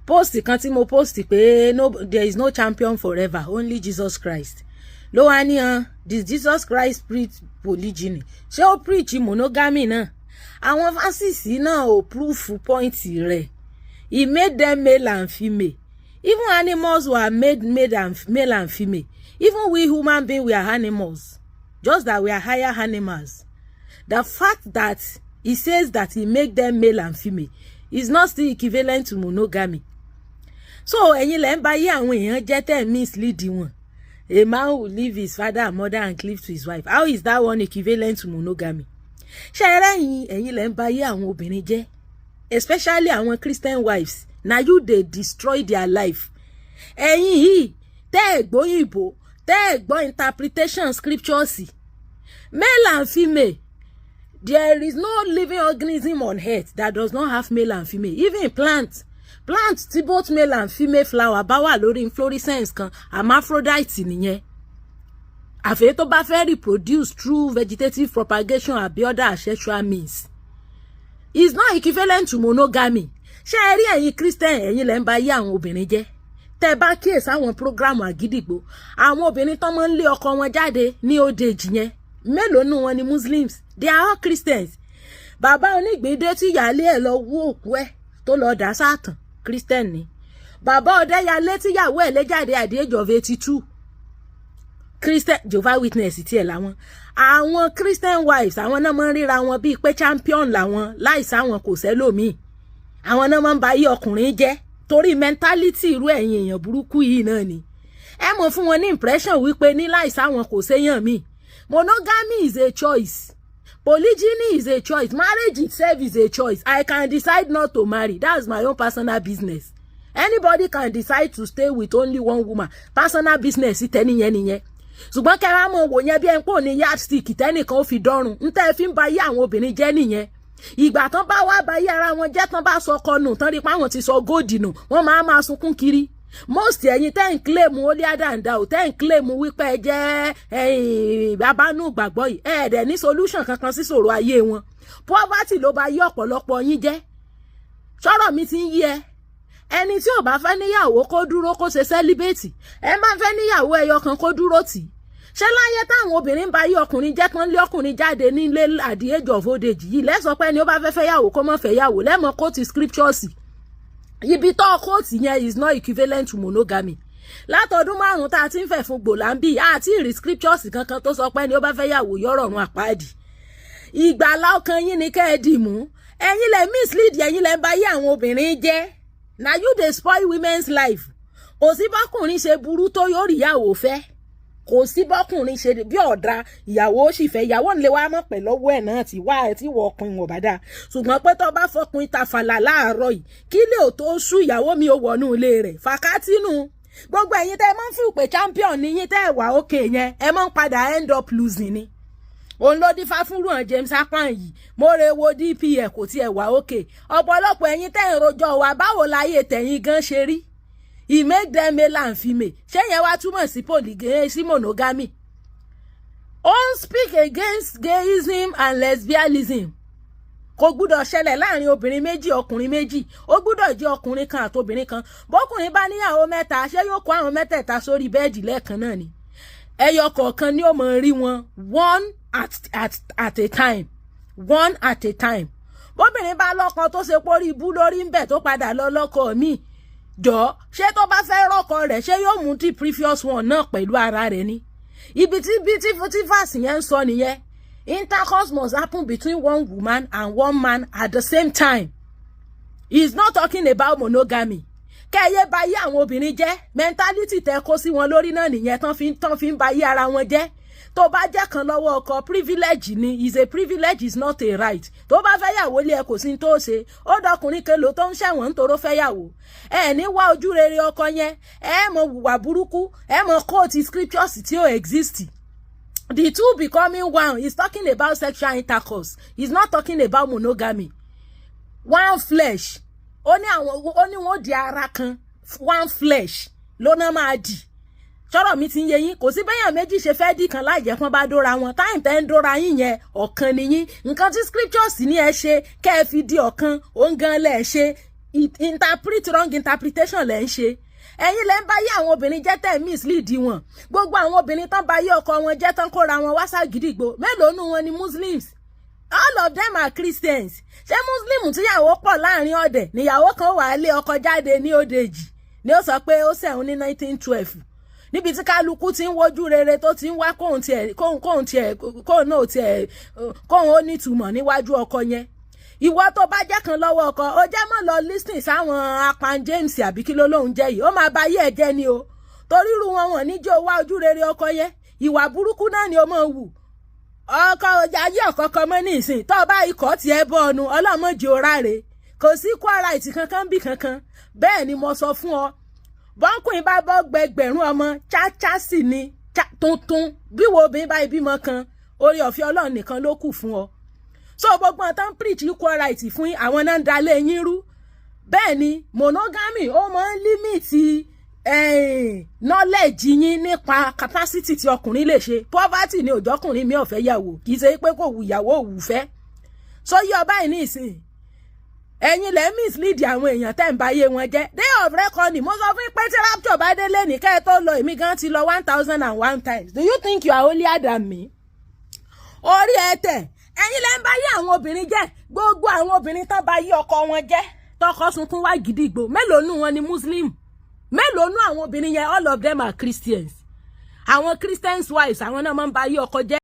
post kan tí mo post pé no, there is no champion forever, only Jesus Christ. Ló wá ní this Jesus Christ preach polygyny. Ṣé ó preach monogamy náà? Àwọn fásitì náà ò proof point rẹ̀. He made them male and female. Even animals were made male and female. Even we human beings, we are animals. Just that we are higher animals. The fact that he says that he make them male and female is not still equivalent to monogamy. So, ẹ̀yin lẹ ń bá yé àwọn èèyàn jẹ́ tẹ́ mislead wọn. A man who leave his father and mother and cleave to his wife. How is that one equivalent to monogamy? Ṣé ẹ̀yin lẹ ń bá yé àwọn obìnrin jẹ́? Especially àwọn Christian wives. Now you they destroy their life. Ẹ̀yin yìí tẹ́ ẹ gbọ́ Ìgbò, tẹ́ ẹ gbọ́ interpretation scriptures. Male and female. There is no living organism on earth that does not have male and female. Even plants tí both male and female flower bá wà lórí inflorescence kan, hermaphrodite nìyẹn. Àfẹ́ tó bá fẹ́ reproduce through vegetative propagation àbí other sexual means. Is not equivalent to monogamy. Ṣé ẹ rí ẹ̀yin Christian ẹ̀yin lẹ ń bá yé àwọn obìnrin jẹ́? Tẹ́ bá kíyèsí àwọn program àgídìgbò, àwọn obìnrin tó máa ń lé ọkọ wọn jáde ní old age yẹn. Mélòó nù wọn ni Muslims? They are all Christians. Bàbá onígbìndé tí ìyálé ẹ̀ lọ wú òkú ẹ̀ tó lọ dá sátàn, Christian ni. Bàbá Ọdẹ́yàlé tí ìyàwó ẹ̀ lé jáde at the age of 82. Christian, Jehovah Witness tiẹ̀ làwọn. Àwọn Christian wives, àwọn náà máa ń ríra wọn bíi pé champion làwọn, láìsí àwọn kò sẹ́lòmíì. Àwọn náà máa ń ba yí ọkùnrin jẹ́ torí mentality irú ẹ̀yin èèyàn burúkú yìí náà ni. Ẹ mọ̀ fún wọn ní impression wípé ní láìsí àwọn kò séyàn míì. Monogamy is a choice. Polygyny is a choice. Marriage itself is a choice. I can decide not to marry. That's my own personal business. Anybody can decide to stay with only one woman. Personal business tẹ́niyẹn nìyẹn. Ṣùgbọ́n kẹ́ra mọ̀ wò yẹn bí ẹ̀ ń pò ní yardstick tẹ́nìkan ó fi dọ́rùn. Ń tẹ́ fi ń ba yé àwọn obìnrin jẹ́ nìyẹn. Ìgbà tán bá wá ba yé ara wọn jẹ́ tán bá sọ ọkọ nù tán rí pa àwọn ti sọ góòdì nù. Wọ́n máa sunkún kiri. Most ẹ̀yin tẹ́ ń claim holier than thou, tẹ́ ń claim wípé ẹ jẹ́ babánú gbàgbọ́ yìí, ẹ dẹ̀ ní solution kankan sí ṣòro ayé wọn. Poverty ló bá yí ọ̀pọ̀lọpọ̀ yín jẹ́. Ṣọ́rọ̀ mi ti ń yí ẹ. Ẹni tí ò bá fẹ́ níyàwó kó dúró kó ṣe celibacy, ẹ máa fẹ́ níyàwó ẹyọ kan kó dúró tì. Ṣé láyé táwọn obìnrin bá yí ọkùnrin jẹ́ tán lé ọkùnrin jáde nílé at the age of old age yìí, lẹ́sọ pé ni ó bá fẹ́ fẹ́ yàwó kó má fẹ́ yàwó, lẹ́mọ̀ quote scriptures. Ibi tó quote yẹn is not equivalent to monogamy. Látọdún 5 tá ti ń fẹ́ fún gbòlàmbí àti ìrì scriptures kankan tó sọ pé ni ó bá fẹ́ yàwó yọrọ̀run àpáàdì. Ìgbàlá ọkàn yín ni kẹ́ ẹ dì mú. Ẹ̀yin lẹ mislead, ẹ̀yin lẹ bá yé àwọn obìnrin jẹ́. Now you dey spoil women's life. Kò sí bọ́kùnrin ṣe burú tó yóò rí ìyàwó fẹ́. Kò sí bọ́kùnrin ṣe bí ọ̀dà ìyàwó sì fẹ́. Ìyàwó ń lè wá mọ̀ pẹ̀ lọ́wọ́ ẹ̀ náà tí wá ẹ̀ tí wọ ọkùnrin wọ̀ bá dáa. Ṣùgbọ́n pé tó bá fọkùnrin tafàlà láàárọ̀ yìí, kí lè ò tó sú ìyàwó mi ò wọnú ilé rẹ̀. Fàkátínú. Gbogbo ẹ̀yin tẹ́ ẹ máa ń fi pé champion ni yín tẹ́ ẹ wà òkè yẹn, ẹ máa ń padà end up losing ni. Òun ló dífá fún Ruhan James Akpan yìí. Mo re wo DPL kò tiẹ̀ wà òkè. Ọ̀pọ̀lọpọ̀ ẹ̀yin tẹ́ ẹ rojọ́ wa báwo láyé tẹ̀yin gan ṣe rí. He make them male and female. Ṣé yẹn wá túmọ̀ sí polygamy, sí monogamy? Ó ń speak against gayism and lesbianism. Kò gbúdọ̀ ṣẹlẹ̀ láàrin obìnrin méjì, ọkùnrin méjì. Ó gbúdọ̀ jẹ́ ọkùnrin kan àti obìnrin kan. Bọ́kùnrin bá níyàwó mẹ́ta, ṣé yóò kó àwọn mẹ́tẹ̀ẹ̀ta sórí bẹ́ẹ̀dì lẹ́ẹ̀kan náà ni? Ẹyọ kọ̀ọ̀kan ni ó mọ̀ rí wọn, one at a time. One at a time. Bóbìnrin bá lọ́kọ tó ṣe pórí ibú lórí ń bẹ̀ tó padà lọ lọ́kọ mi. Jọ, ṣé tó bá fẹ́ rọ́kọ rẹ̀, ṣé yóò mú tí previous one náà pẹ̀lú ara rẹ̀ ni? Ibi tí verse yẹn ń sọ nìyẹn. Intercourse must happen between one woman and one man at the same time. He's not talking about monogamy. Kẹ́yẹ́ bá yé àwọn obìnrin jẹ́, mentality tẹ́ kó sí wọn lórí náà nìyẹn tán fi ń bá yé ara wọn jẹ́. Tó bá jẹ́ kan lọ́wọ́ ọkọ, privilege ni, is a privilege, is not a right. Tó bá fẹ́ yàwó lé ẹ kò sí tó ṣe, ó dọkùnrin kelo tó ń ṣẹ̀wọ̀n nítoró fẹ́ yàwó. Ẹ ní wá ojú rere ọkọ yẹn, ẹ mọ wùwà burúkú, ẹ mọ quote scriptures tí ó exist. The two becoming one is talking about sexual intercourse. He's not talking about monogamy. One flesh. Ó ní wọ́n di ara kan, one flesh. Lọ́nà máa di. Ṣọ́rọ̀ mi ti ń yé yín, kò sí bẹ́yàn méjì ṣe fẹ́ dì kan láì jẹ́ pọ́n bá dóra wọn. Time tẹ́ ń dóra yín yẹn, ọ̀kan ni yín. Nǹkan tí scriptures ní ẹ ṣe, kẹ́ ẹ fi di ọ̀kan, ó ń gan lẹ́ ṣe. wrong interpretation lẹ́ ń ṣe. Ẹ̀yin lẹ́ ń bá yé àwọn obìnrin jẹ́ tẹ́ mislead wọn. Gbogbo àwọn obìnrin tán bá yé ọkọ wọn jẹ́ tán kóra wọn wá ságídígbò. Mélòó nù wọn ni Muslims? All of them are Christians. Ṣé Muslim tíyàwó pọ̀ láàrin ọ̀dẹ̀ níyàwó kan wà lé ọkọ jáde ní òdèjì ni ó sọ pé ó ṣẹ̀hún ní 1912 níbi tí kálukú ti ń wojú rere tó ti ń wá kóhun ó nítumọ̀ níwájú ọkọ yẹn. Ìwọ tó bá jẹ́ kan lọ́wọ́ ọkọ ó jẹ́ mọ́ lọ listening sáwọn apan James àbí kí ló lóun jẹ́ yìí ó máa ba ayé ẹ̀jẹ̀ ni o torí irú wọn níjó wá ojú rere ọkọ yẹn ìwà burúkú náà ni ó máa wù ọkọ ayé ọ̀kọ̀ọ̀kan mọ́ ní ìsìn tó bá ikọ̀ tiẹ̀ bọ́ ọnu ọlọ́mọdé oráre kò sí quality right kankan bí kankan bẹ́ẹ̀ ni mo sọ fún ọ bọ́ńkùnrin bá bọ́ gbẹgbẹ̀rún ọmọ cháchá sì ni tuntun bí wo obìnrin bá ìbímọ kan orí ọ̀fẹ́ Ọlọ́run nìkan ló kù fún ọ so gbogbo ọ̀tán preach equal right fún àwọn náà ń dalẹ̀ yín rú bẹ́ẹ̀ ni monogamy ó máa ń límìtì knowledge yín nípa capacity tí ọkùnrin lè ṣe poverty ni òjọ́kùnrin mi ò fẹ́ yàwó kì í ṣe pé kò wù ìyàwó òwú fẹ́ so yí ọba yìí ní ìsìn ẹ̀yin lẹ́ mislead àwọn èèyàn tẹ́ ń bá yé wọn jẹ́ day of reckoning mo sọ fún pé tí rapture bá délé ní kẹ́ ẹ tó lọ èmi gan ti lọ 1001 times do you think you are holier than me orí ẹ tẹ̀ ẹ̀yin lẹ́ ń bá yé àwọn obìnrin jẹ́ gbogbo àwọn obìnrin tán bá yé ọkọ wọn jẹ́ tọkọ sunkún wá gidigbo mélòó nù wọn ni Muslim mélòó nù àwọn obìnrin yẹn all of them are Christians àwọn Christians wives àwọn náà máa ń bá yé ọkọ jẹ́.